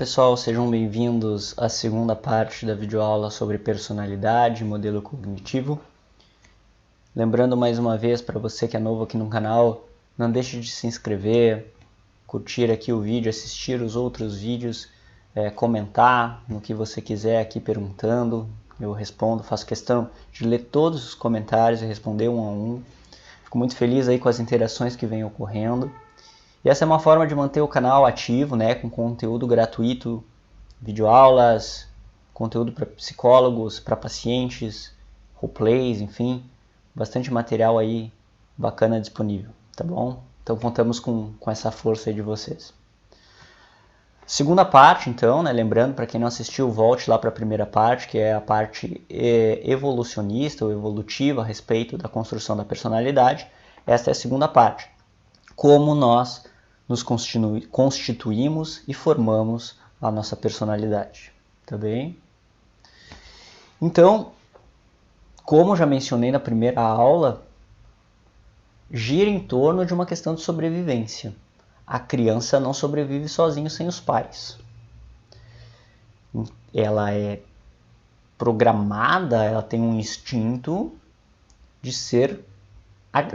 pessoal, sejam bem-vindos à segunda parte da videoaula sobre personalidade e modelo cognitivo. Lembrando mais uma vez para você que é novo aqui no canal, não deixe de se inscrever, curtir aqui o vídeo, assistir os outros vídeos, comentar no que você quiser aqui perguntando. Eu respondo, faço questão de ler todos os comentários e responder um a um. Fico muito feliz aí com as interações que vêm ocorrendo. E essa é uma forma de manter o canal ativo, né, com conteúdo gratuito, videoaulas, conteúdo para psicólogos, para pacientes, roleplays, enfim, bastante material aí bacana disponível, tá bom? Então contamos com essa força aí de vocês. Segunda parte, então, né, lembrando, para quem não assistiu, volte lá para a primeira parte, que é a parte evolucionista ou evolutiva a respeito da construção da personalidade. Esta é a segunda parte. Como nós nos constituímos e formamos a nossa personalidade, tá bem? Então, como já mencionei na primeira aula, gira em torno de uma questão de sobrevivência. A criança não sobrevive sozinha sem os pais. Ela é programada, ela tem um instinto de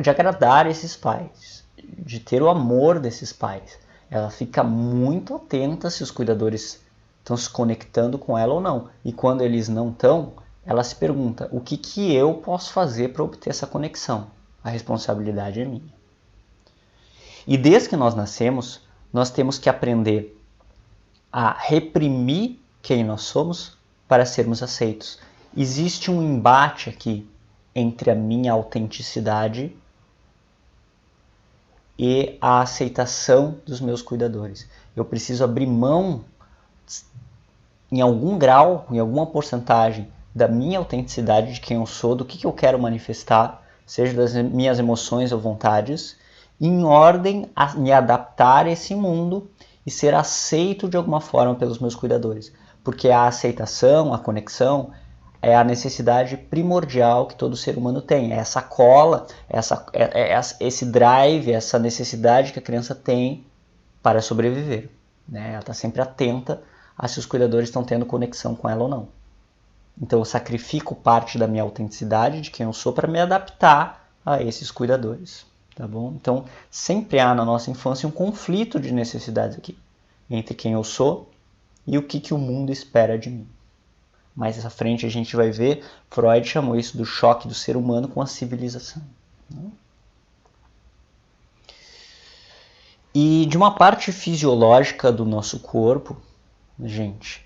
agradar esses pais, de ter o amor desses pais. Ela fica muito atenta se os cuidadores estão se conectando com ela ou não. E quando eles não estão, ela se pergunta, o que eu posso fazer para obter essa conexão? A responsabilidade é minha. E desde que nós nascemos, nós temos que aprender a reprimir quem nós somos para sermos aceitos. Existe um embate aqui entre a minha autenticidade e a aceitação dos meus cuidadores. Eu preciso abrir mão, em algum grau, em alguma porcentagem, da minha autenticidade, de quem eu sou, do que eu quero manifestar, seja das minhas emoções ou vontades, em ordem a me adaptar a esse mundo e ser aceito de alguma forma pelos meus cuidadores. Porque a aceitação, a conexão, é a necessidade primordial que todo ser humano tem. É essa cola, esse drive, essa necessidade que a criança tem para sobreviver, né? Ela está sempre atenta a se os cuidadores estão tendo conexão com ela ou não. Então eu sacrifico parte da minha autenticidade, de quem eu sou, para me adaptar a esses cuidadores. Tá bom? Então sempre há na nossa infância um conflito de necessidades aqui, entre quem eu sou e o que o mundo espera de mim. Mais à frente a gente vai ver, Freud chamou isso do choque do ser humano com a civilização. E de uma parte fisiológica do nosso corpo, gente,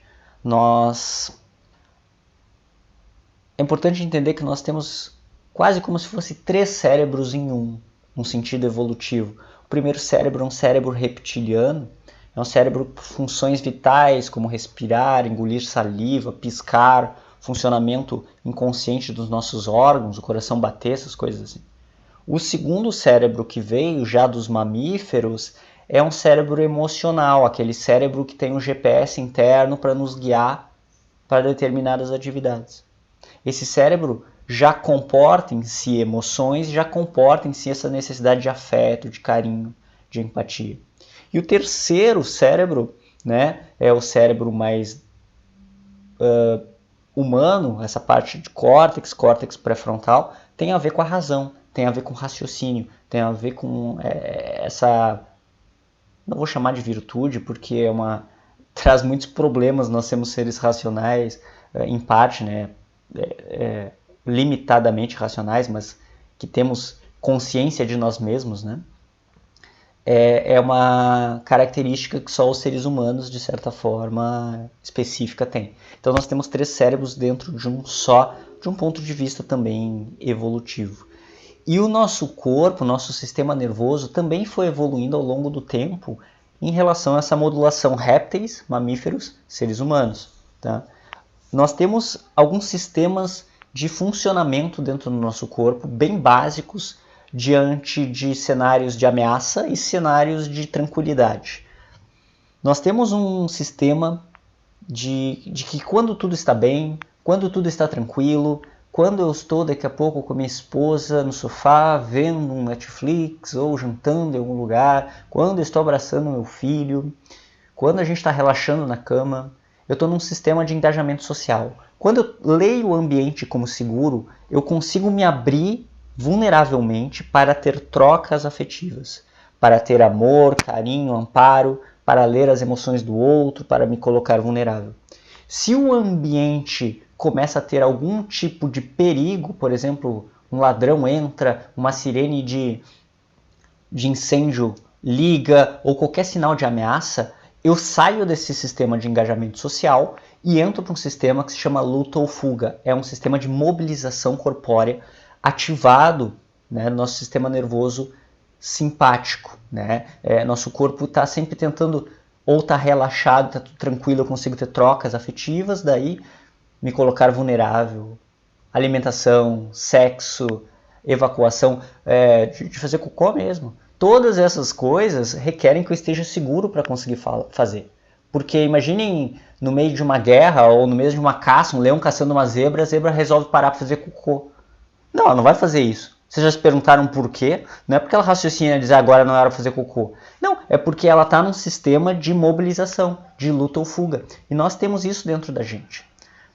é importante entender que nós temos quase como se fosse 3 cérebros em um sentido evolutivo. O primeiro cérebro é um cérebro reptiliano, é um cérebro com funções vitais como respirar, engolir saliva, piscar, funcionamento inconsciente dos nossos órgãos, o coração bater, essas coisas assim. O segundo cérebro que veio já dos mamíferos é um cérebro emocional, aquele cérebro que tem um GPS interno para nos guiar para determinadas atividades. Esse cérebro já comporta em si emoções, já comporta em si essa necessidade de afeto, de carinho, de empatia. E o terceiro cérebro, né, é o cérebro mais humano, essa parte de córtex pré-frontal, tem a ver com a razão, tem a ver com raciocínio, tem a ver com essa, não vou chamar de virtude, porque traz muitos problemas, nós somos seres racionais, em parte, né, limitadamente racionais, mas que temos consciência de nós mesmos, né? É uma característica que só os seres humanos, de certa forma específica, têm. Então nós temos 3 cérebros dentro de um só, de um ponto de vista também evolutivo. E o nosso corpo, nosso sistema nervoso, também foi evoluindo ao longo do tempo em relação a essa modulação répteis, mamíferos, seres humanos. Tá? Nós temos alguns sistemas de funcionamento dentro do nosso corpo, bem básicos, diante de cenários de ameaça e cenários de tranquilidade. Nós temos um sistema de que quando tudo está bem, quando tudo está tranquilo, quando eu estou daqui a pouco com minha esposa no sofá, vendo um Netflix ou jantando em algum lugar, quando eu estou abraçando meu filho, quando a gente está relaxando na cama, eu estou num sistema de engajamento social. Quando eu leio o ambiente como seguro, eu consigo me abrir vulneravelmente para ter trocas afetivas, para ter amor, carinho, amparo, para ler as emoções do outro, para me colocar vulnerável. Se o ambiente começa a ter algum tipo de perigo, por exemplo, um ladrão entra, uma sirene de incêndio liga ou qualquer sinal de ameaça, eu saio desse sistema de engajamento social e entro para um sistema que se chama luta ou fuga. É um sistema de mobilização corpórea ativado, né, no nosso sistema nervoso simpático. Né? Nosso corpo está sempre tentando, ou está relaxado, está tudo tranquilo, eu consigo ter trocas afetivas, daí me colocar vulnerável. Alimentação, sexo, evacuação, de fazer cocô mesmo. Todas essas coisas requerem que eu esteja seguro para conseguir fazer. Porque imaginem no meio de uma guerra ou no meio de uma caça, um leão caçando uma zebra, a zebra resolve parar para fazer cocô. Não, ela não vai fazer isso. Vocês já se perguntaram por quê? Não é porque ela raciocina e diz agora não era para fazer cocô. Não, é porque ela está num sistema de mobilização, de luta ou fuga. E nós temos isso dentro da gente.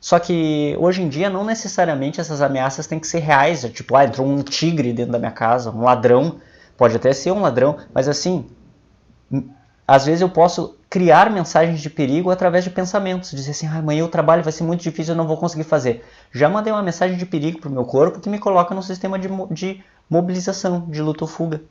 Só que hoje em dia não necessariamente essas ameaças têm que ser reais. Tipo, entrou um tigre dentro da minha casa, um ladrão. Pode até ser um ladrão, mas assim, às vezes eu posso criar mensagens de perigo através de pensamentos. Dizer assim, amanhã o trabalho vai ser muito difícil, eu não vou conseguir fazer. Já mandei uma mensagem de perigo para o meu corpo que me coloca num sistema de mobilização, de luta ou fuga.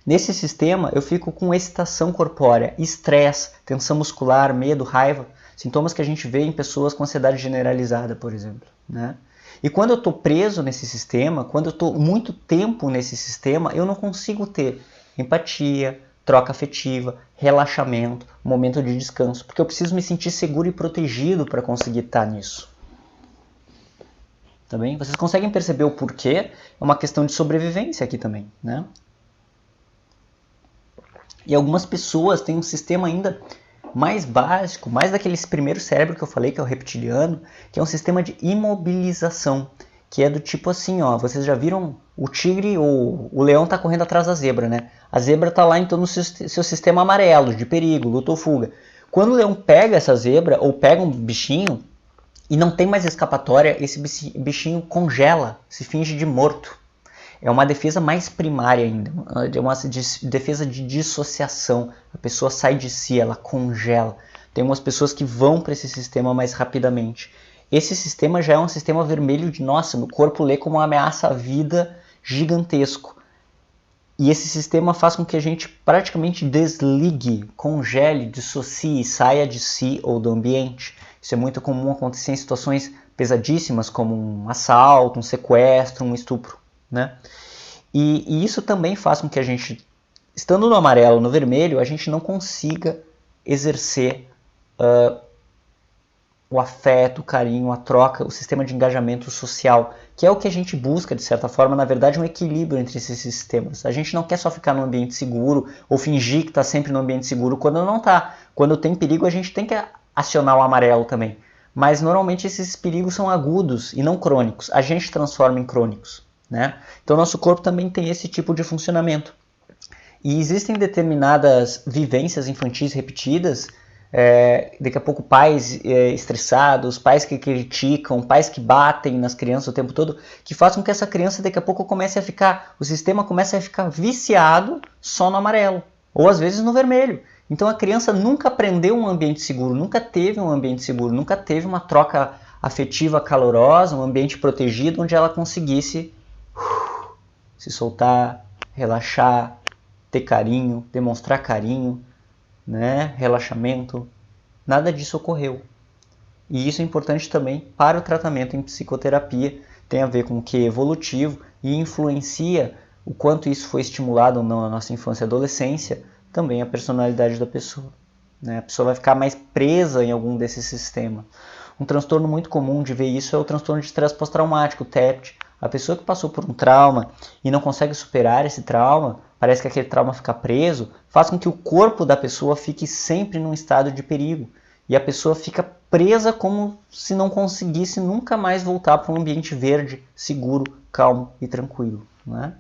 Nesse sistema eu fico com excitação corpórea, estresse, tensão muscular, medo, raiva. Sintomas que a gente vê em pessoas com ansiedade generalizada, por exemplo. Né? E quando eu estou preso nesse sistema, quando eu estou muito tempo nesse sistema, eu não consigo ter empatia, troca afetiva, relaxamento, momento de descanso, porque eu preciso me sentir seguro e protegido para conseguir estar nisso. Tá bem? Vocês conseguem perceber o porquê? É uma questão de sobrevivência aqui também. Né? E algumas pessoas têm um sistema ainda mais básico, mais daquele primeiro cérebro que eu falei, que é o reptiliano, que é um sistema de imobilização, que é do tipo assim, ó, vocês já viram o tigre ou o leão tá correndo atrás da zebra, né? A zebra tá lá então no seu sistema amarelo, de perigo, luta ou fuga. Quando o leão pega essa zebra ou pega um bichinho e não tem mais escapatória, esse bichinho congela, se finge de morto. É uma defesa mais primária ainda, é uma defesa de dissociação. A pessoa sai de si, ela congela. Tem umas pessoas que vão para esse sistema mais rapidamente. Esse sistema já é um sistema vermelho de, nossa, meu corpo lê como uma ameaça à vida gigantesco. E esse sistema faz com que a gente praticamente desligue, congele, dissocie, saia de si ou do ambiente. Isso é muito comum acontecer em situações pesadíssimas, como um assalto, um sequestro, um estupro. Né? E isso também faz com que a gente, estando no amarelo, no vermelho, a gente não consiga exercer o afeto, o carinho, a troca, o sistema de engajamento social, que é o que a gente busca, de certa forma, na verdade, um equilíbrio entre esses sistemas. A gente não quer só ficar num ambiente seguro ou fingir que está sempre num ambiente seguro quando não está. Quando tem perigo, a gente tem que acionar o amarelo também. Mas normalmente esses perigos são agudos e não crônicos. A gente transforma em crônicos. Né? Então, nosso corpo também tem esse tipo de funcionamento. E existem determinadas vivências infantis repetidas, daqui a pouco pais estressados, pais que criticam, pais que batem nas crianças o tempo todo, que fazem com que essa criança daqui a pouco comece a ficar, o sistema comece a ficar viciado só no amarelo, ou às vezes no vermelho. Então a criança nunca aprendeu um ambiente seguro, nunca teve um ambiente seguro, nunca teve uma troca afetiva calorosa, um ambiente protegido onde ela conseguisse se soltar, relaxar, ter carinho, demonstrar carinho, né? Relaxamento. Nada disso ocorreu. E isso é importante também para o tratamento em psicoterapia. Tem a ver com o que é evolutivo e influencia o quanto isso foi estimulado ou não na nossa infância e adolescência, também a personalidade da pessoa. Né? A pessoa vai ficar mais presa em algum desses sistemas. Um transtorno muito comum de ver isso é o transtorno de estresse pós-traumático, o TEPT. A pessoa que passou por um trauma e não consegue superar esse trauma, parece que aquele trauma fica preso, faz com que o corpo da pessoa fique sempre num estado de perigo. E a pessoa fica presa como se não conseguisse nunca mais voltar para um ambiente verde, seguro, calmo e tranquilo. Né?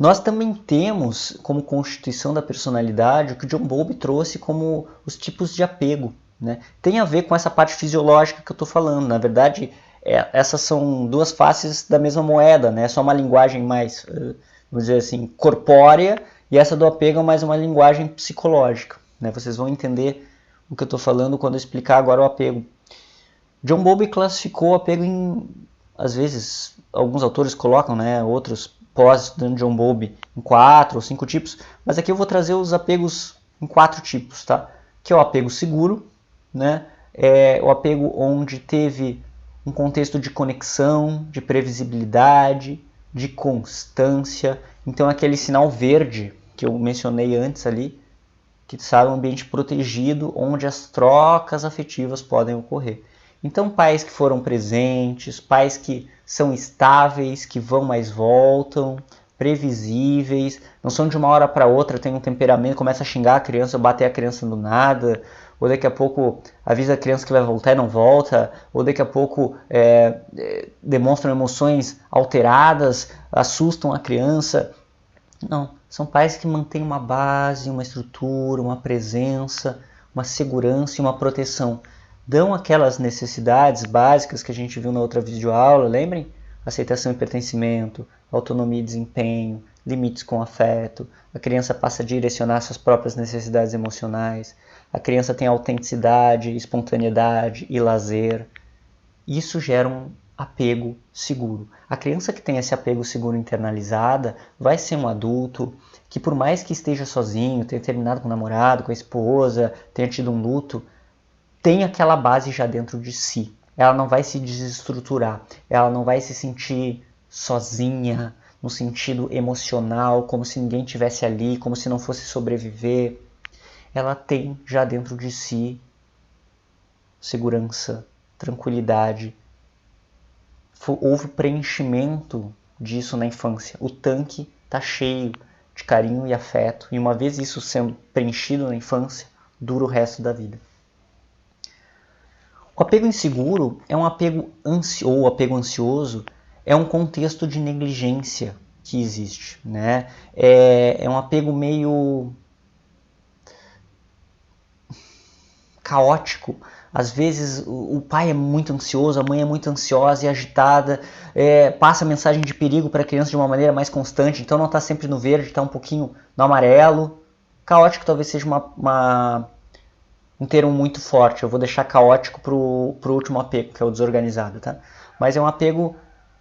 Nós também temos como constituição da personalidade o que o John Bowlby trouxe como os tipos de apego, né? Tem a ver com essa parte fisiológica que eu estou falando. Na verdade, essas são duas faces da mesma moeda, né? É só uma linguagem mais, vamos dizer assim, corpórea, e essa do apego é mais uma linguagem psicológica, né? Vocês vão entender o que eu estou falando quando eu explicar agora o apego. John Bowlby classificou o apego em, às vezes, alguns autores colocam, né, outros pós-estudando John Bowlby em 4 ou 5 tipos, mas aqui eu vou trazer os apegos em 4 tipos, tá? Que é o apego seguro, né? É o apego onde teve um contexto de conexão, de previsibilidade, de constância. Então aquele sinal verde que eu mencionei antes ali, que está um ambiente protegido onde as trocas afetivas podem ocorrer. Então, pais que foram presentes, pais que são estáveis, que vão mais voltam, previsíveis, não são de uma hora para outra, tem um temperamento, começa a xingar a criança, ou bater a criança do nada, ou daqui a pouco avisa a criança que vai voltar e não volta, ou daqui a pouco demonstram emoções alteradas, assustam a criança. Não, são pais que mantêm uma base, uma estrutura, uma presença, uma segurança e uma proteção. Dão aquelas necessidades básicas que a gente viu na outra videoaula, lembrem? Aceitação e pertencimento, autonomia e desempenho, limites com afeto, a criança passa a direcionar suas próprias necessidades emocionais, a criança tem autenticidade, espontaneidade e lazer. Isso gera um apego seguro. A criança que tem esse apego seguro internalizada vai ser um adulto que, por mais que esteja sozinho, tenha terminado com o namorado, com a esposa, tenha tido um luto, tem aquela base já dentro de si. Ela não vai se desestruturar, ela não vai se sentir sozinha, no sentido emocional, como se ninguém tivesse ali, como se não fosse sobreviver. Ela tem já dentro de si segurança, tranquilidade. Houve preenchimento disso na infância. O tanque está cheio de carinho e afeto, e uma vez isso sendo preenchido na infância, dura o resto da vida. O apego inseguro é um apego ou apego ansioso, é um contexto de negligência que existe, né? É um apego meio caótico. Às vezes o pai é muito ansioso, a mãe é muito ansiosa e agitada, passa mensagem de perigo para a criança de uma maneira mais constante, então não está sempre no verde, está um pouquinho no amarelo. Caótico talvez seja um termo muito forte, eu vou deixar caótico pro último apego, que é o desorganizado, tá? Mas é um apego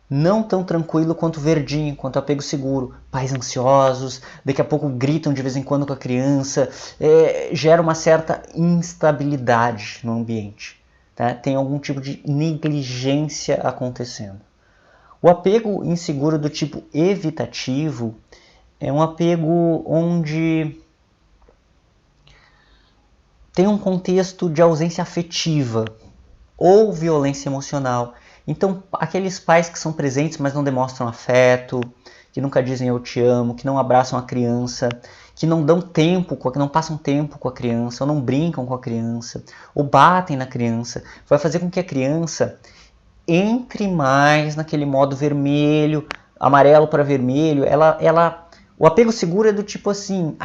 não tão tranquilo quanto o verdinho, quanto o apego seguro. Pais ansiosos, daqui a pouco gritam de vez em quando com a criança, gera uma certa instabilidade no ambiente, tá? Tem algum tipo de negligência acontecendo. O apego inseguro do tipo evitativo é um apego onde tem um contexto de ausência afetiva ou violência emocional. Então, aqueles pais que são presentes, mas não demonstram afeto, que nunca dizem eu te amo, que não abraçam a criança, que não dão tempo, que não passam tempo com a criança, ou não brincam com a criança, ou batem na criança, vai fazer com que a criança entre mais naquele modo vermelho, amarelo para vermelho. O apego seguro é do tipo assim,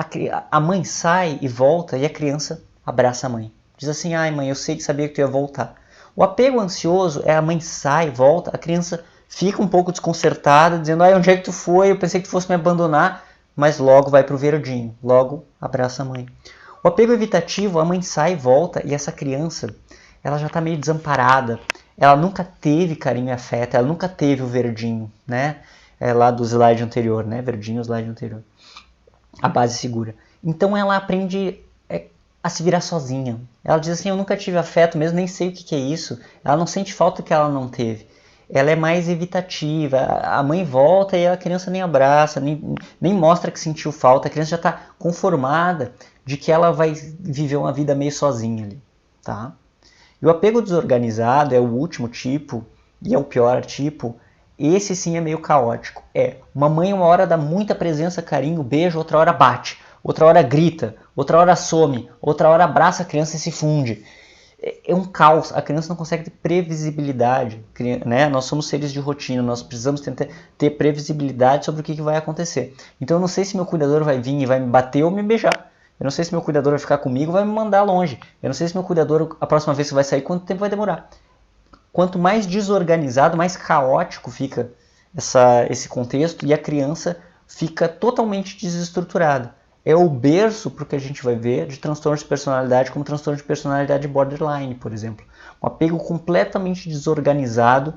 a mãe sai e volta e a criança abraça a mãe. Diz assim, ai mãe, eu sei que sabia que tu ia voltar. O apego ansioso é a mãe sai, volta, a criança fica um pouco desconcertada, dizendo, ai, onde é que tu foi? Eu pensei que tu fosse me abandonar, mas logo vai pro verdinho, logo abraça a mãe. O apego evitativo, a mãe sai e volta e essa criança, ela já está meio desamparada, ela nunca teve carinho e afeto, ela nunca teve o verdinho, né? Lá do slide anterior, né? Verdinho, slide anterior. A base segura. Então ela aprende a se virar sozinha. Ela diz assim, eu nunca tive afeto mesmo, nem sei o que é isso. Ela não sente falta que ela não teve. Ela é mais evitativa. A mãe volta e a criança nem abraça, nem mostra que sentiu falta. A criança já está conformada de que ela vai viver uma vida meio sozinha ali. Tá? E o apego desorganizado é o último tipo, e é o pior tipo. Esse sim é meio caótico. Uma mãe uma hora dá muita presença, carinho, beijo, outra hora bate. Outra hora grita, outra hora some, outra hora abraça a criança e se funde. é um caos, a criança não consegue ter previsibilidade, né? Nós somos seres de rotina, nós precisamos ter previsibilidade sobre o que vai acontecer. Então eu não sei se meu cuidador vai vir e vai me bater ou me beijar. Eu não sei se meu cuidador vai ficar comigo ou vai me mandar longe. Eu não sei se meu cuidador, a próxima vez que vai sair, quanto tempo vai demorar. Quanto mais desorganizado, mais caótico fica esse contexto e a criança fica totalmente desestruturada. É o berço para o que a gente vai ver de transtornos de personalidade, como transtorno de personalidade borderline, por exemplo. Um apego completamente desorganizado,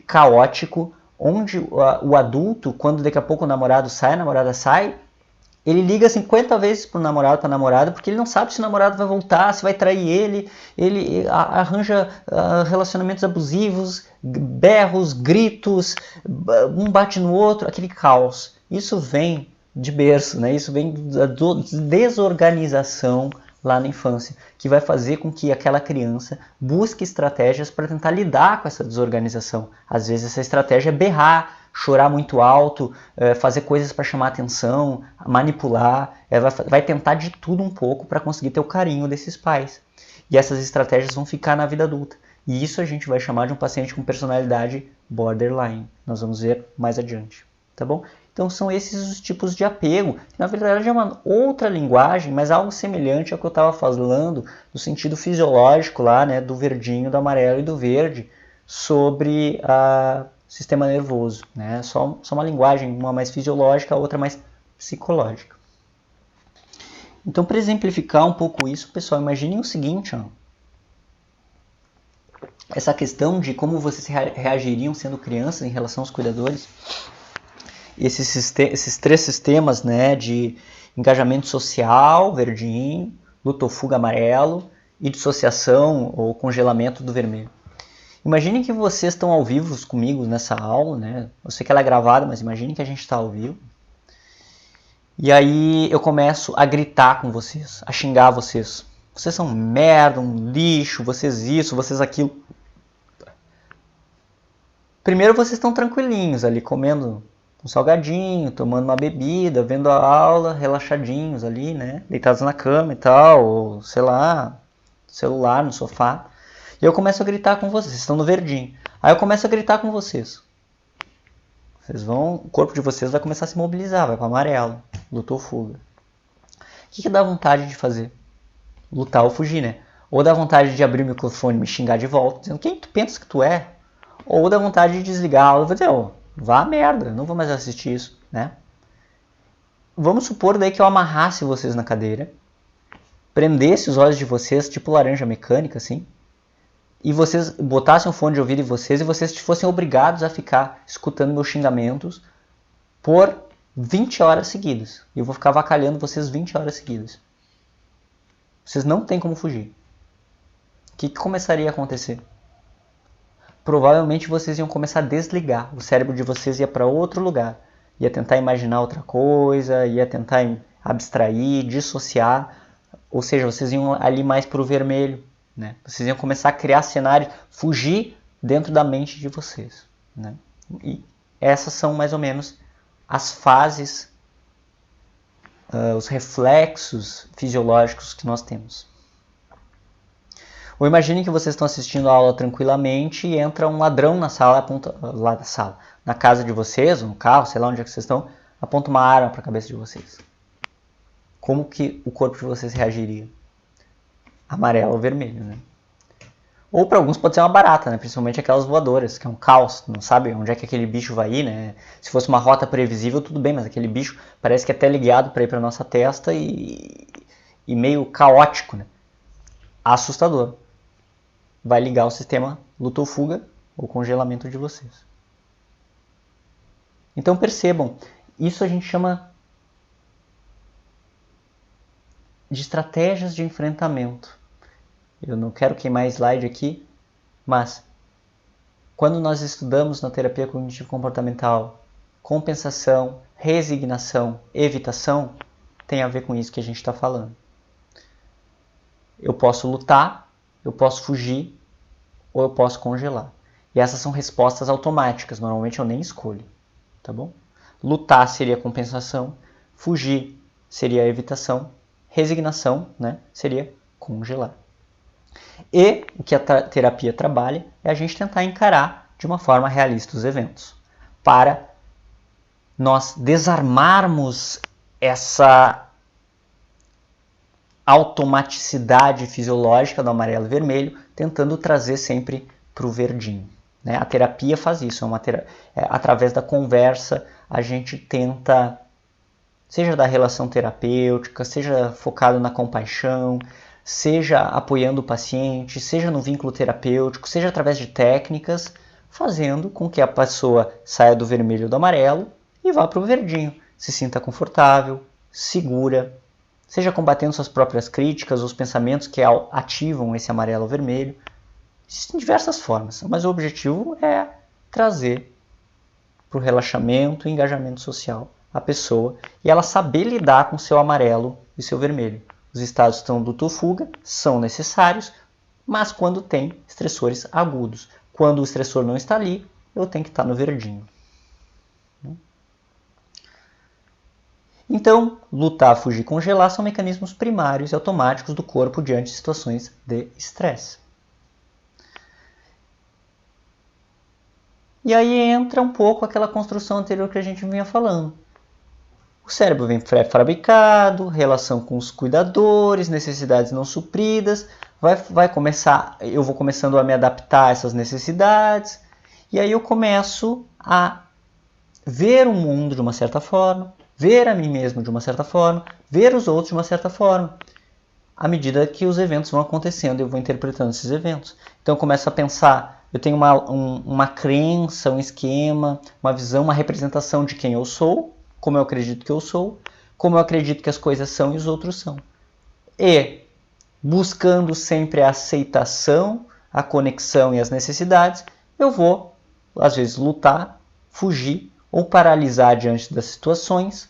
caótico, onde o adulto, quando daqui a pouco o namorado sai, a namorada sai, ele liga 50 vezes pro namorado, pra namorada, porque ele não sabe se o namorado vai voltar, se vai trair ele arranja relacionamentos abusivos, berros, gritos, um bate no outro, aquele caos. Isso vem de berço, né? Isso vem da desorganização lá na infância, que vai fazer com que aquela criança busque estratégias para tentar lidar com essa desorganização. Às vezes essa estratégia é berrar, chorar muito alto, fazer coisas para chamar atenção, manipular, vai tentar de tudo um pouco para conseguir ter o carinho desses pais. E essas estratégias vão ficar na vida adulta. E isso a gente vai chamar de um paciente com personalidade borderline. Nós vamos ver mais adiante, tá bom? Então são esses os tipos de apego, que na verdade é uma outra linguagem, mas algo semelhante ao que eu estava falando, no sentido fisiológico lá, né, do verdinho, do amarelo e do verde, sobre a sistema nervoso, né? Só uma linguagem, uma mais fisiológica, a outra mais psicológica. Então, para exemplificar um pouco isso, pessoal, imaginem o seguinte, ó. Essa questão de como vocês reagiriam sendo crianças em relação aos cuidadores. Esses três sistemas, né, de engajamento social, verdinho, luta ou fuga, amarelo, e dissociação ou congelamento do vermelho. Imaginem que vocês estão ao vivo comigo nessa aula, né? Eu sei que ela é gravada, mas imaginem que a gente está ao vivo. E aí eu começo a gritar com vocês, a xingar vocês. Vocês são merda, um lixo, vocês isso, vocês aquilo. Primeiro vocês estão tranquilinhos ali, comendo um salgadinho, tomando uma bebida, vendo a aula, relaxadinhos ali, né? Deitados na cama e tal, ou sei lá, celular no sofá. E eu começo a gritar com vocês estão no verdinho. Aí eu começo a gritar com vocês. O corpo de vocês vai começar a se mobilizar, vai para amarelo, luta ou fuga. O que dá vontade de fazer? Lutar ou fugir, né? Ou dá vontade de abrir o microfone e me xingar de volta, dizendo quem tu pensa que tu é? Ou dá vontade de desligar a aula e dizer, vá a merda, não vou mais assistir isso, né? Vamos supor daí que eu amarrasse vocês na cadeira, prendesse os olhos de vocês, tipo laranja mecânica, assim, e vocês botassem um fone de ouvido em vocês e vocês fossem obrigados a ficar escutando meus xingamentos por 20 horas seguidas. E eu vou ficar avacalhando vocês 20 horas seguidas. Vocês não têm como fugir. O que começaria a acontecer? Provavelmente vocês iam começar a desligar. O cérebro de vocês ia para outro lugar. Ia tentar imaginar outra coisa, ia tentar abstrair, dissociar. Ou seja, vocês iam ali mais para o vermelho. Né? Vocês iam começar a criar cenários, fugir dentro da mente de vocês. Né? E essas são mais ou menos as fases, os reflexos fisiológicos que nós temos. Ou imagine que vocês estão assistindo a aula tranquilamente e entra um ladrão na sala, lá da sala, na casa de vocês, ou no carro, sei lá onde é que vocês estão, aponta uma arma para a cabeça de vocês. Como que o corpo de vocês reagiria? Amarelo ou vermelho, né? Ou para alguns pode ser uma barata, né? Principalmente aquelas voadoras, que é um caos, não sabe onde é que aquele bicho vai ir, né? Se fosse uma rota previsível, tudo bem, mas aquele bicho parece que é teleguiado para ir para nossa testa e meio caótico, né? Assustador. Vai ligar o sistema luta ou fuga ou congelamento de vocês. Então percebam, isso a gente chama de estratégias de enfrentamento. Eu não quero queimar slide aqui, mas quando nós estudamos na terapia cognitivo-comportamental compensação, resignação, evitação, tem a ver com isso que a gente está falando. Eu posso lutar, eu posso fugir ou eu posso congelar. E essas são respostas automáticas, normalmente eu nem escolho, tá bom? Lutar seria compensação, fugir seria evitação, resignação, né, seria congelar. E o que a terapia trabalha é a gente tentar encarar de uma forma realista os eventos, para nós desarmarmos essa automaticidade fisiológica do amarelo e vermelho, tentando trazer sempre para o verdinho. Né? A terapia faz isso, através da conversa a gente tenta, seja da relação terapêutica, seja focado na compaixão, seja apoiando o paciente, seja no vínculo terapêutico, seja através de técnicas, fazendo com que a pessoa saia do vermelho ou do amarelo e vá para o verdinho, se sinta confortável, segura, seja combatendo suas próprias críticas, os pensamentos que ativam esse amarelo ou vermelho. Existem diversas formas, mas o objetivo é trazer para o relaxamento e engajamento social a pessoa e ela saber lidar com seu amarelo e seu vermelho. Os estados de luta ou fuga são necessários, mas quando tem estressores agudos. Quando o estressor não está ali, eu tenho que estar no verdinho. Então, lutar, fugir, congelar são mecanismos primários e automáticos do corpo diante de situações de estresse. E aí entra um pouco aquela construção anterior que a gente vinha falando. O cérebro vem pré-fabricado, relação com os cuidadores, necessidades não supridas, eu vou começando a me adaptar a essas necessidades, e aí eu começo a ver o mundo de uma certa forma, ver a mim mesmo de uma certa forma, ver os outros de uma certa forma, à medida que os eventos vão acontecendo, eu vou interpretando esses eventos. Então eu começo a pensar, eu tenho uma crença, um esquema, uma visão, uma representação de quem eu sou, como eu acredito que eu sou, como eu acredito que as coisas são e os outros são. E, buscando sempre a aceitação, a conexão e as necessidades, eu vou, às vezes, lutar, fugir ou paralisar diante das situações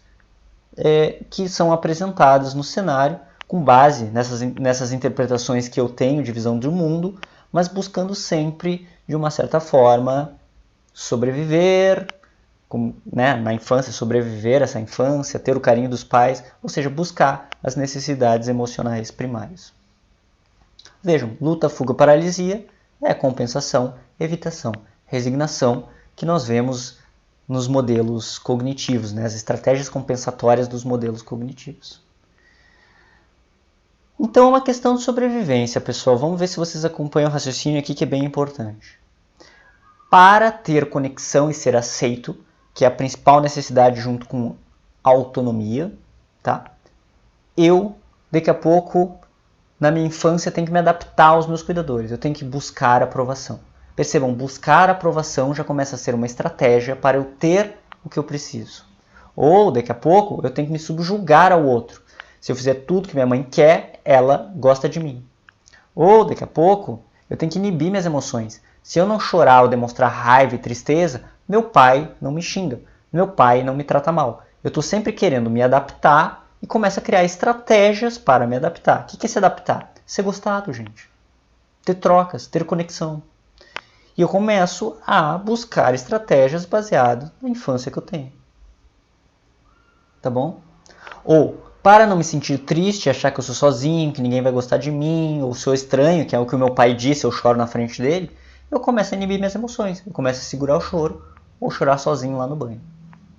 que são apresentadas no cenário, com base nessas interpretações que eu tenho de visão do mundo, mas buscando sempre, de uma certa forma, sobreviver, na infância, sobreviver essa infância, ter o carinho dos pais, ou seja, buscar as necessidades emocionais primárias. Vejam, luta, fuga, paralisia é compensação, evitação, resignação, que nós vemos nos modelos cognitivos, as estratégias compensatórias dos modelos cognitivos. Então é uma questão de sobrevivência, pessoal. Vamos ver se vocês acompanham o raciocínio aqui, que é bem importante. Para ter conexão e ser aceito, que é a principal necessidade junto com a autonomia, tá? Eu, daqui a pouco, na minha infância, tenho que me adaptar aos meus cuidadores. Eu tenho que buscar aprovação. Percebam, buscar aprovação já começa a ser uma estratégia para eu ter o que eu preciso. Ou, daqui a pouco, eu tenho que me subjugar ao outro. Se eu fizer tudo que minha mãe quer, ela gosta de mim. Ou, daqui a pouco, eu tenho que inibir minhas emoções. Se eu não chorar ou demonstrar raiva e tristeza, meu pai não me xinga. Meu pai não me trata mal. Eu estou sempre querendo me adaptar e começo a criar estratégias para me adaptar. O que é se adaptar? Ser gostado, gente. Ter trocas, ter conexão. E eu começo a buscar estratégias baseadas na infância que eu tenho. Tá bom? Ou, para não me sentir triste, achar que eu sou sozinho, que ninguém vai gostar de mim, ou sou estranho, que é o que o meu pai disse, eu choro na frente dele, eu começo a inibir minhas emoções. Eu começo a segurar o choro ou chorar sozinho lá no banho.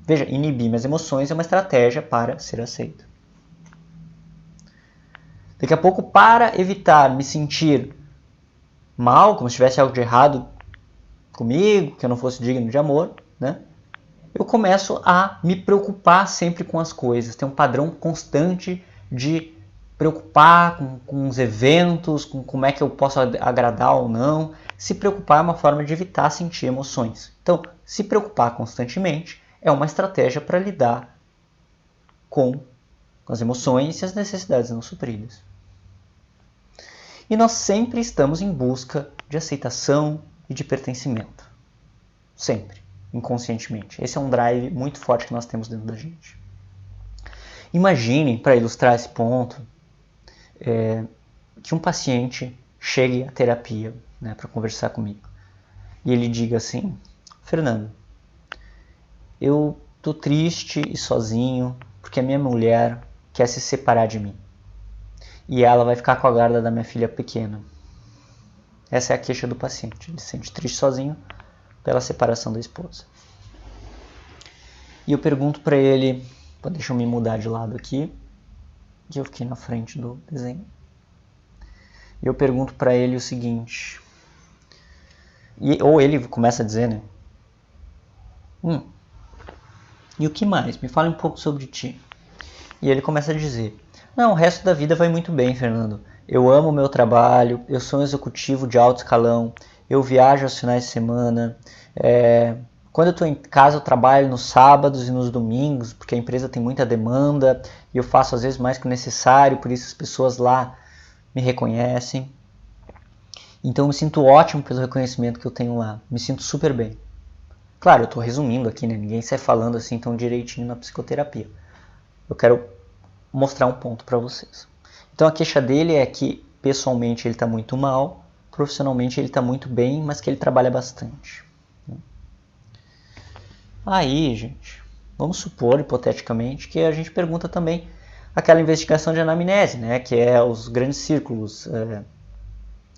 Veja, inibir minhas emoções é uma estratégia para ser aceito. Daqui a pouco, para evitar me sentir mal, como se tivesse algo de errado comigo, que eu não fosse digno de amor, eu começo a me preocupar sempre com as coisas. Tem um padrão constante de preocupar com os eventos, com como é que eu posso agradar ou não. Se preocupar é uma forma de evitar sentir emoções. Então, se preocupar constantemente é uma estratégia para lidar com as emoções e as necessidades não supridas. E nós sempre estamos em busca de aceitação e de pertencimento. Sempre, inconscientemente. Esse é um drive muito forte que nós temos dentro da gente. Imaginem, para ilustrar esse ponto, que um paciente chegue à terapia para conversar comigo. E ele diga assim: Fernando, eu estou triste e sozinho porque a minha mulher quer se separar de mim. E ela vai ficar com a guarda da minha filha pequena. Essa é a queixa do paciente. Ele se sente triste sozinho pela separação da esposa. E eu pergunto para ele, deixa eu me mudar de lado aqui, que eu fiquei na frente do desenho. E eu pergunto para ele o seguinte, ou ele começa a dizer, né? E o que mais? Me fale um pouco sobre ti. E ele começa a dizer, não, o resto da vida vai muito bem, Fernando. Eu amo o meu trabalho, eu sou um executivo de alto escalão, eu viajo aos finais de semana, quando eu estou em casa eu trabalho nos sábados e nos domingos, porque a empresa tem muita demanda e eu faço às vezes mais que o necessário, por isso as pessoas lá me reconhecem. Então eu me sinto ótimo pelo reconhecimento que eu tenho lá, me sinto super bem. Claro, eu estou resumindo aqui, né? Ninguém sai falando assim tão direitinho na psicoterapia. Eu quero mostrar um ponto para vocês. Então a queixa dele é que pessoalmente ele está muito mal, profissionalmente ele está muito bem, mas que ele trabalha bastante. Aí, gente, vamos supor, hipoteticamente, que a gente pergunta também aquela investigação de anamnese, né? Que é os grandes círculos,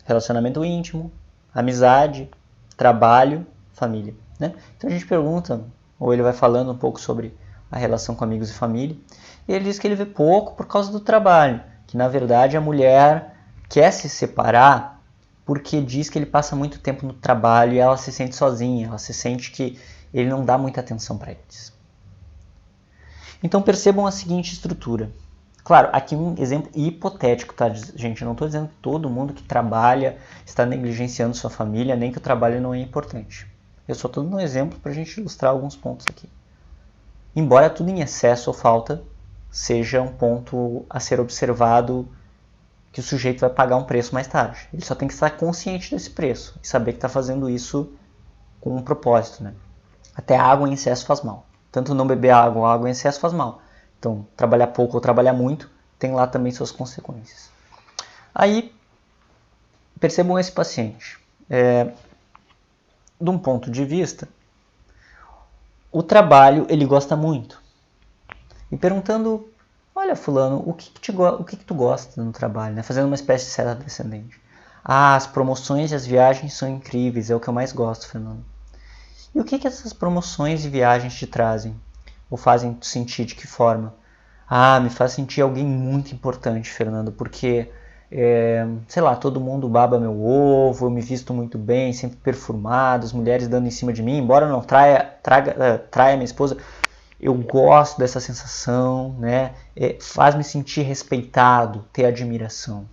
relacionamento íntimo, amizade, trabalho, família. Né? Então a gente pergunta, ou ele vai falando um pouco sobre a relação com amigos e família, e ele diz que ele vê pouco por causa do trabalho, que na verdade a mulher quer se separar porque diz que ele passa muito tempo no trabalho e ela se sente sozinha, ela se sente que ele não dá muita atenção para eles. Então percebam a seguinte estrutura. Claro, aqui um exemplo hipotético, tá, gente? Eu não estou dizendo que todo mundo que trabalha está negligenciando sua família, nem que o trabalho não é importante. Eu só estou dando um exemplo para a gente ilustrar alguns pontos aqui. Embora tudo em excesso ou falta seja um ponto a ser observado que o sujeito vai pagar um preço mais tarde. Ele só tem que estar consciente desse preço e saber que está fazendo isso com um propósito, né? Até água em excesso faz mal. Tanto não beber água em excesso faz mal. Então, trabalhar pouco ou trabalhar muito tem lá também suas consequências. Aí, percebam esse paciente. De um ponto de vista, o trabalho ele gosta muito. E perguntando, olha fulano, o que tu gosta no trabalho? Né? Fazendo uma espécie de seta descendente. Ah, as promoções e as viagens são incríveis, é o que eu mais gosto, Fernando. E o que essas promoções e viagens te trazem? Ou fazem tu sentir de que forma? Ah, me faz sentir alguém muito importante, Fernando, porque, sei lá, todo mundo baba meu ovo, eu me visto muito bem, sempre perfumado, as mulheres dando em cima de mim, embora eu não traia minha esposa, eu gosto dessa sensação, né? Faz-me sentir respeitado, ter admiração.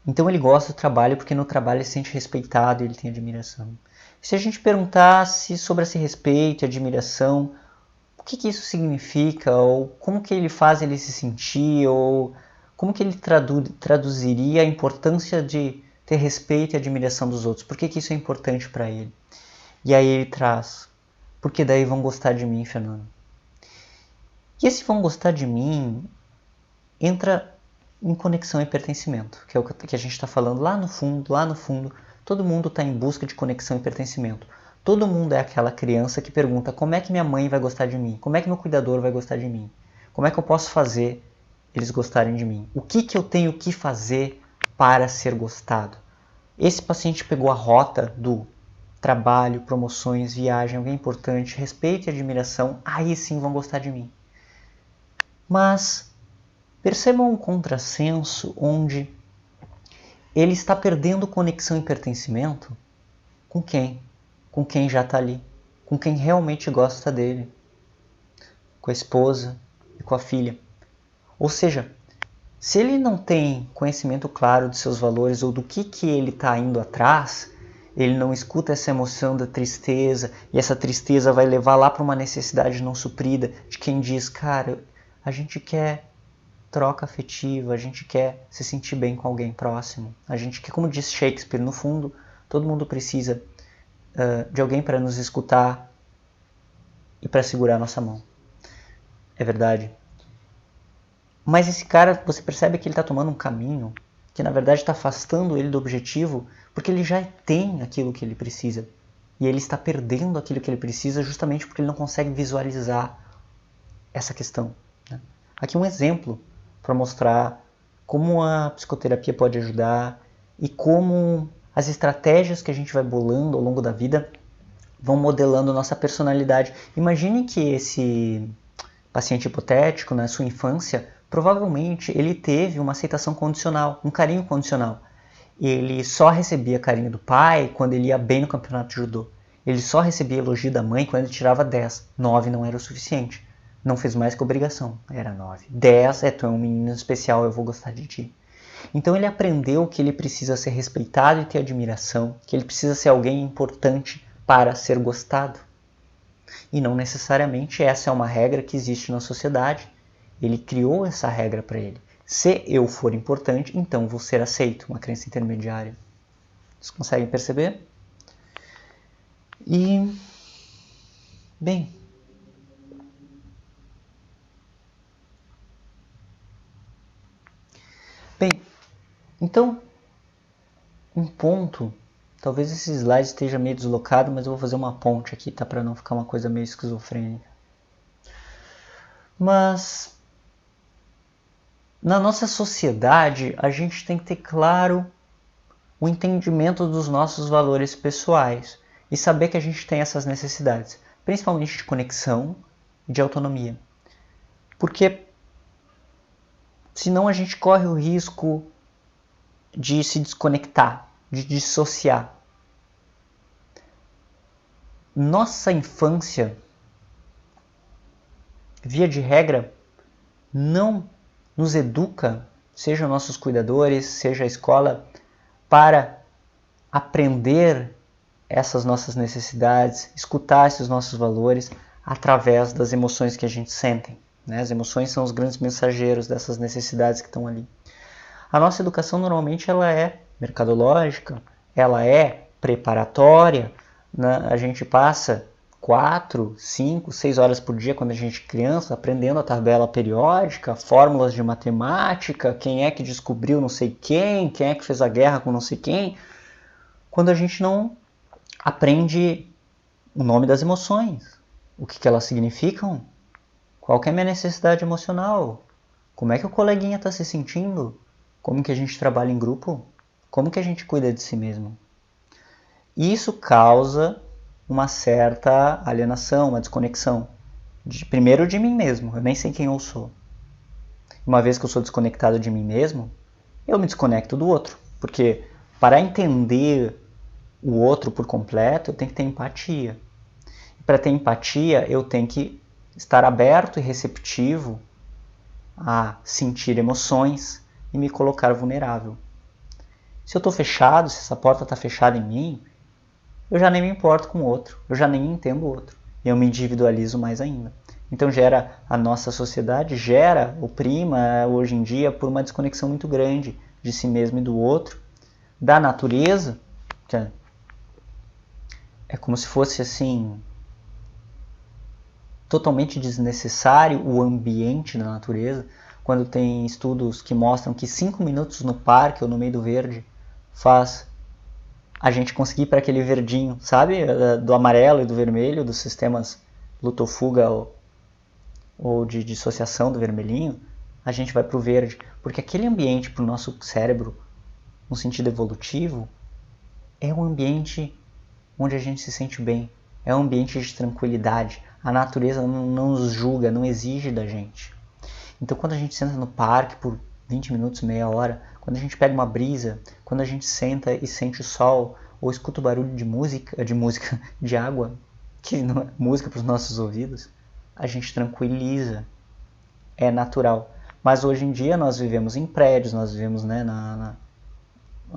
Então ele gosta do trabalho porque no trabalho ele se sente respeitado e ele tem admiração. Se a gente perguntasse sobre esse respeito e admiração, o que isso significa, ou como que ele faz ele se sentir, ou como que ele traduziria a importância de ter respeito e admiração dos outros, por que isso é importante para ele? E aí ele traz, porque daí vão gostar de mim, Fernando. E esse vão gostar de mim entra em conexão e pertencimento, que é o que a gente está falando lá no fundo, todo mundo está em busca de conexão e pertencimento. Todo mundo é aquela criança que pergunta como é que minha mãe vai gostar de mim, como é que meu cuidador vai gostar de mim, como é que eu posso fazer eles gostarem de mim, o que eu tenho que fazer para ser gostado. Esse paciente pegou a rota do trabalho, promoções, viagem, alguém importante, respeito e admiração, aí sim vão gostar de mim. Mas percebam um contrassenso onde ele está perdendo conexão e pertencimento com quem? Com quem já está ali, com quem realmente gosta dele, com a esposa e com a filha. Ou seja, se ele não tem conhecimento claro de seus valores ou do que ele está indo atrás, ele não escuta essa emoção da tristeza e essa tristeza vai levar lá para uma necessidade não suprida de quem diz, cara, a gente quer troca afetiva, a gente quer se sentir bem com alguém próximo, a gente quer, como diz Shakespeare, no fundo, todo mundo precisa de alguém para nos escutar e para segurar nossa mão. É verdade. Mas esse cara, você percebe que ele está tomando um caminho que na verdade está afastando ele do objetivo, porque ele já tem aquilo que ele precisa. E ele está perdendo aquilo que ele precisa justamente porque ele não consegue visualizar essa questão. Né? Aqui um exemplo para mostrar como a psicoterapia pode ajudar e como as estratégias que a gente vai bolando ao longo da vida vão modelando nossa personalidade. Imagine que esse paciente hipotético, na sua infância, provavelmente ele teve uma aceitação condicional, um carinho condicional. Ele só recebia carinho do pai quando ele ia bem no campeonato de judô. Ele só recebia elogio da mãe quando ele tirava 10. 9 não era o suficiente. Não fez mais que obrigação. Era 9. 10 tu é um menino especial, eu vou gostar de ti. Então ele aprendeu que ele precisa ser respeitado e ter admiração, que ele precisa ser alguém importante para ser gostado. E não necessariamente essa é uma regra que existe na sociedade. Ele criou essa regra para ele. Se eu for importante, então vou ser aceito. Uma crença intermediária. Vocês conseguem perceber? E, bem, então, um ponto, talvez esse slide esteja meio deslocado, mas eu vou fazer uma ponte aqui, tá? Para não ficar uma coisa meio esquizofrênica. Mas, na nossa sociedade, a gente tem que ter claro o entendimento dos nossos valores pessoais e saber que a gente tem essas necessidades, principalmente de conexão e de autonomia. Porque senão a gente corre o risco de se desconectar, de dissociar. Nossa infância, via de regra, não nos educa, seja nossos cuidadores, seja a escola, para aprender essas nossas necessidades, escutar esses nossos valores através das emoções que a gente sente. Né? As emoções são os grandes mensageiros dessas necessidades que estão ali. A nossa educação normalmente ela é mercadológica, ela é preparatória, né? A gente passa 4, 5, 6 horas por dia quando a gente é criança, aprendendo a tabela periódica, fórmulas de matemática, quem é que descobriu não sei quem é que fez a guerra com não sei quem, quando a gente não aprende o nome das emoções, o que elas significam, qual que é a minha necessidade emocional, como é que o coleguinha está se sentindo, como que a gente trabalha em grupo, como que a gente cuida de si mesmo. Isso causa uma certa alienação, uma desconexão. Primeiro de mim mesmo, eu nem sei quem eu sou. Uma vez que eu sou desconectado de mim mesmo, eu me desconecto do outro. Porque para entender o outro por completo, eu tenho que ter empatia. Para ter empatia, eu tenho que estar aberto e receptivo a sentir emoções e me colocar vulnerável. Se eu estou fechado, se essa porta está fechada em mim, eu já nem me importo com o outro, eu já nem entendo o outro. E eu me individualizo mais ainda. Então a nossa sociedade oprima hoje em dia por uma desconexão muito grande de si mesmo e do outro, da natureza, que é como se fosse assim totalmente desnecessário o ambiente da natureza, quando tem estudos que mostram que 5 minutos no parque ou no meio do verde faz a gente conseguir para aquele verdinho, sabe? Do amarelo e do vermelho, dos sistemas lutofuga ou de dissociação do vermelhinho, a gente vai para o verde. Porque aquele ambiente para o nosso cérebro, no sentido evolutivo, é um ambiente onde a gente se sente bem. É um ambiente de tranquilidade. A natureza não nos julga, não exige da gente. Então quando a gente senta no parque por 20 minutos, meia hora, quando a gente pega uma brisa, quando a gente senta e sente o sol, ou escuta o barulho de água, que não é música para os nossos ouvidos, a gente tranquiliza, é natural. Mas hoje em dia nós vivemos em prédios, nós vivemos, né, na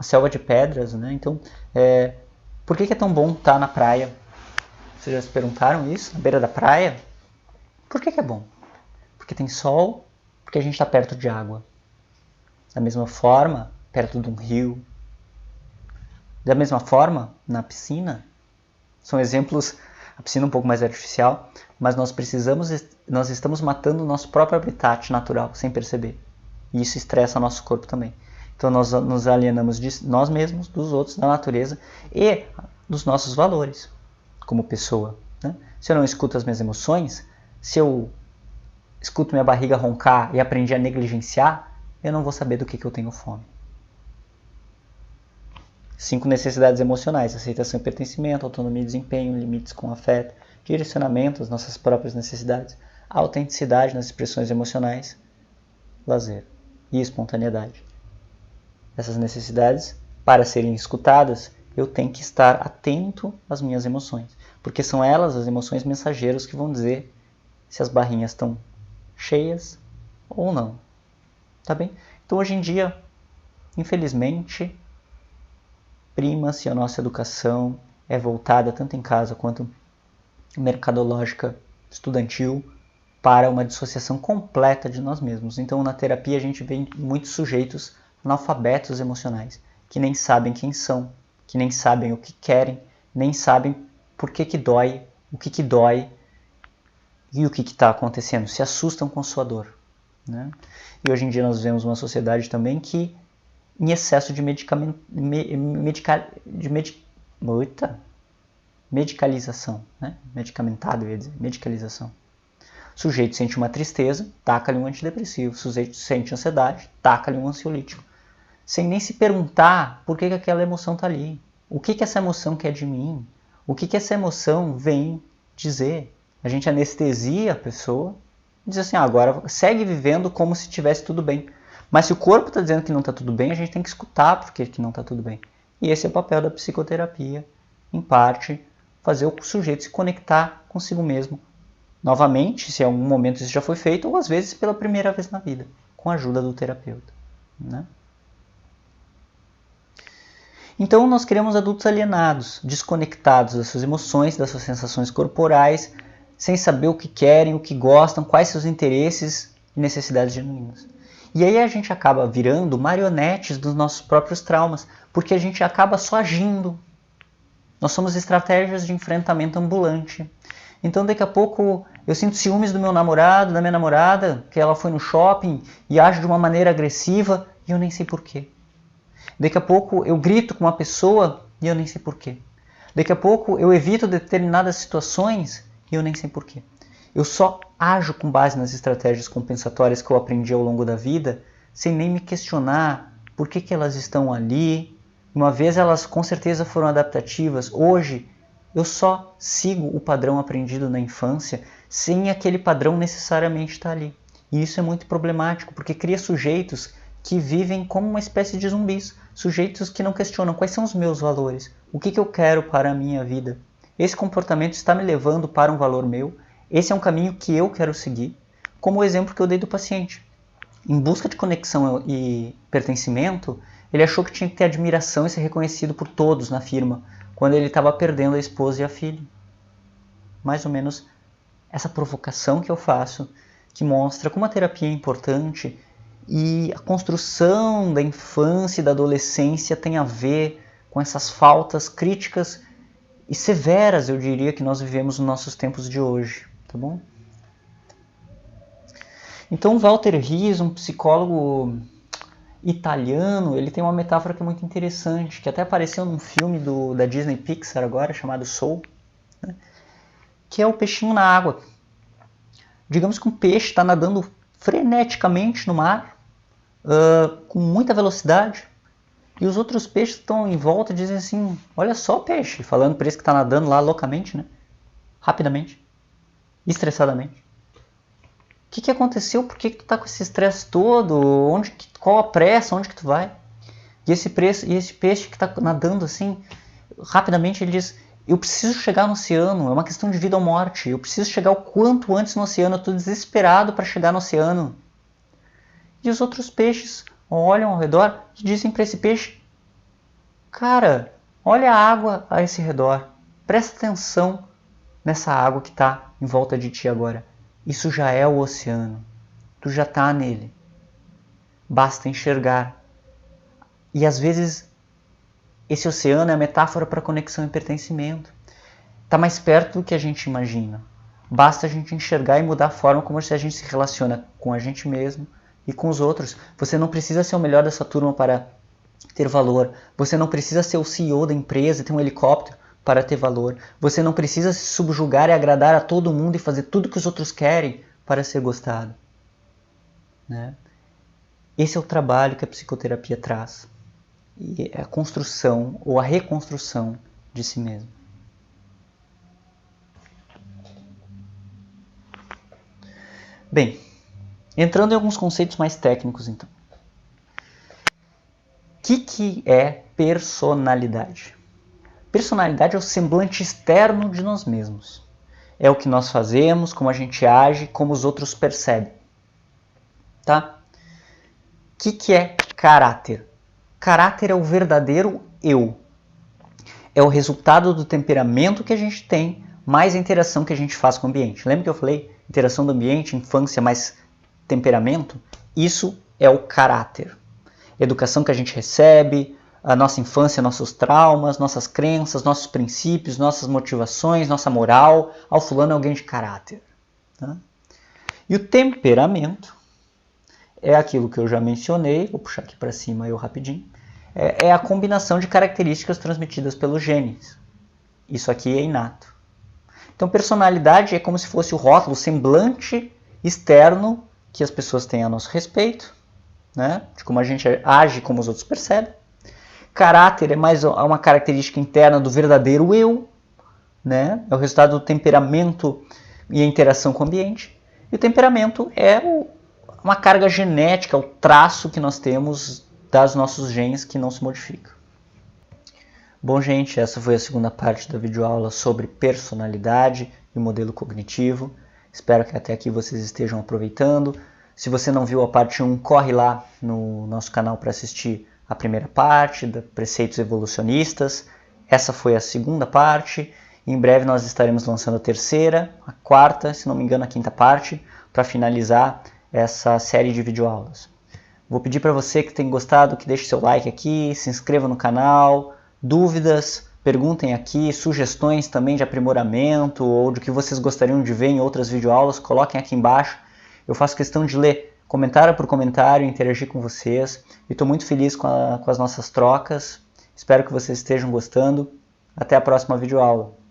selva de pedras, né? Então, por que é tão bom estar na praia? Vocês já se perguntaram isso? Na beira da praia? Por que é bom? Porque tem sol, porque a gente está perto de água. Da mesma forma, perto de um rio. Da mesma forma, na piscina. São exemplos, a piscina um pouco mais artificial, mas nós estamos matando o nosso próprio habitat natural, sem perceber. E isso estressa nosso corpo também. Então nós nos alienamos de nós mesmos, dos outros, da natureza e dos nossos valores como pessoa. Né? Se eu não escuto as minhas emoções, se eu escuto minha barriga roncar e aprendi a negligenciar, eu não vou saber do que eu tenho fome. 5 necessidades emocionais: aceitação e pertencimento, autonomia e desempenho, limites com afeto, direcionamento às nossas próprias necessidades, autenticidade nas expressões emocionais, lazer e espontaneidade. Essas necessidades, para serem escutadas, eu tenho que estar atento às minhas emoções, porque são elas, as emoções mensageiras, que vão dizer se as barrinhas estão cheias ou não. Tá bem? Então, hoje em dia, infelizmente, prima-se a nossa educação é voltada, tanto em casa quanto mercadológica, estudantil, para uma dissociação completa de nós mesmos. Então, na terapia, a gente vê muitos sujeitos analfabetos emocionais, que nem sabem quem são, que nem sabem o que querem, nem sabem por que dói, o que dói e o que está acontecendo. Se assustam com sua dor. E hoje em dia nós vivemos uma sociedade também que, em excesso de medicalização, medicamentado, eu ia dizer, medicalização. O sujeito sente uma tristeza, taca-lhe um antidepressivo. O sujeito sente ansiedade, taca-lhe um ansiolítico. Sem nem se perguntar por que aquela emoção está ali. O que essa emoção quer de mim? O que essa emoção vem dizer? A gente anestesia a pessoa e diz assim, agora segue vivendo como se estivesse tudo bem. Mas se o corpo está dizendo que não está tudo bem, a gente tem que escutar porque que não está tudo bem. E esse é o papel da psicoterapia, em parte, fazer o sujeito se conectar consigo mesmo. Novamente, se em algum momento isso já foi feito, ou às vezes pela primeira vez na vida, com a ajuda do terapeuta. Então nós criamos adultos alienados, desconectados das suas emoções, das suas sensações corporais, sem saber o que querem, o que gostam, quais seus interesses e necessidades genuínas. E aí a gente acaba virando marionetes dos nossos próprios traumas, porque a gente acaba só agindo. Nós somos estratégias de enfrentamento ambulante. Então daqui a pouco eu sinto ciúmes do meu namorado, da minha namorada, que ela foi no shopping e age de uma maneira agressiva e eu nem sei porquê. Daqui a pouco eu grito com uma pessoa e eu nem sei porquê. Daqui a pouco eu evito determinadas situações e eu nem sei porquê. Eu só ajo com base nas estratégias compensatórias que eu aprendi ao longo da vida, sem nem me questionar por que elas estão ali. Uma vez elas com certeza foram adaptativas, hoje eu só sigo o padrão aprendido na infância, sem aquele padrão necessariamente estar ali. E isso é muito problemático, porque cria sujeitos que vivem como uma espécie de zumbis, sujeitos que não questionam quais são os meus valores, o que eu quero para a minha vida. Esse comportamento está me levando para um valor meu, esse é um caminho que eu quero seguir, como o exemplo que eu dei do paciente. Em busca de conexão e pertencimento, ele achou que tinha que ter admiração e ser reconhecido por todos na firma, quando ele estava perdendo a esposa e a filha. Mais ou menos essa provocação que eu faço, que mostra como a terapia é importante e a construção da infância e da adolescência tem a ver com essas faltas críticas e severas, eu diria, que nós vivemos nos nossos tempos de hoje. Tá bom? Então, Walter Ries, um psicólogo italiano, ele tem uma metáfora que é muito interessante, que até apareceu num filme da Disney Pixar agora, chamado Soul, que é o peixinho na água. Digamos que um peixe está nadando freneticamente no mar, com muita velocidade, e os outros peixes que estão em volta dizem assim, olha só o peixe, falando para esse que está nadando lá loucamente, rapidamente, estressadamente. O que aconteceu? Por que tu está com esse estresse todo? Qual a pressa? Onde que tu vai? E esse peixe que está nadando assim, rapidamente ele diz, eu preciso chegar no oceano, é uma questão de vida ou morte, eu preciso chegar o quanto antes no oceano, eu estou desesperado para chegar no oceano. E os outros peixes olham ao redor e dizem para esse peixe, cara, olha a água a esse redor, presta atenção nessa água que está em volta de ti agora. Isso já é o oceano, tu já está nele, basta enxergar. E às vezes esse oceano é a metáfora para conexão e pertencimento. Está mais perto do que a gente imagina. Basta a gente enxergar e mudar a forma como a gente se relaciona com a gente mesmo e com os outros. Você não precisa ser o melhor dessa turma para ter valor. Você não precisa ser o CEO da empresa e ter um helicóptero para ter valor. Você não precisa se subjugar e agradar a todo mundo e fazer tudo que os outros querem para ser gostado. Esse é o trabalho que a psicoterapia traz. e a construção ou a reconstrução de si mesmo. Bem, entrando em alguns conceitos mais técnicos então. O que é personalidade? Personalidade é o semblante externo de nós mesmos. É o que nós fazemos, como a gente age, como os outros percebem. Tá? O que é caráter? Caráter é o verdadeiro eu. É o resultado do temperamento que a gente tem, mais a interação que a gente faz com o ambiente. Lembra que eu falei? Interação do ambiente, infância mais temperamento? Isso é o caráter. Educação que a gente recebe, a nossa infância, nossos traumas, nossas crenças, nossos princípios, nossas motivações, nossa moral. Ao fulano é alguém de caráter. Tá? E o temperamento é aquilo que eu já mencionei, vou puxar aqui para cima eu rapidinho, é a combinação de características transmitidas pelos genes. Isso aqui é inato. Então, personalidade é como se fosse o rótulo, o semblante externo que as pessoas têm a nosso respeito, né? De como a gente age, como os outros percebem. Caráter é mais uma característica interna do verdadeiro eu, né? É o resultado do temperamento e a interação com o ambiente. E o temperamento é uma carga genética, o traço que nós temos dos nossos genes que não se modifica. Bom, gente, essa foi a segunda parte da videoaula sobre personalidade e modelo cognitivo. Espero que até aqui vocês estejam aproveitando. Se você não viu a parte 1, corre lá no nosso canal para assistir a primeira parte, da Preceitos Evolucionistas. Essa foi a segunda parte. Em breve nós estaremos lançando a terceira, a quarta, se não me engano a quinta parte, para finalizar essa série de videoaulas. Vou pedir para você que tem gostado que deixe seu like aqui, se inscreva no canal. Dúvidas, perguntem aqui, sugestões também de aprimoramento ou do que vocês gostariam de ver em outras videoaulas, coloquem aqui embaixo. Eu faço questão de ler comentário por comentário, interagir com vocês e estou muito feliz com as nossas trocas. Espero que vocês estejam gostando. Até a próxima videoaula.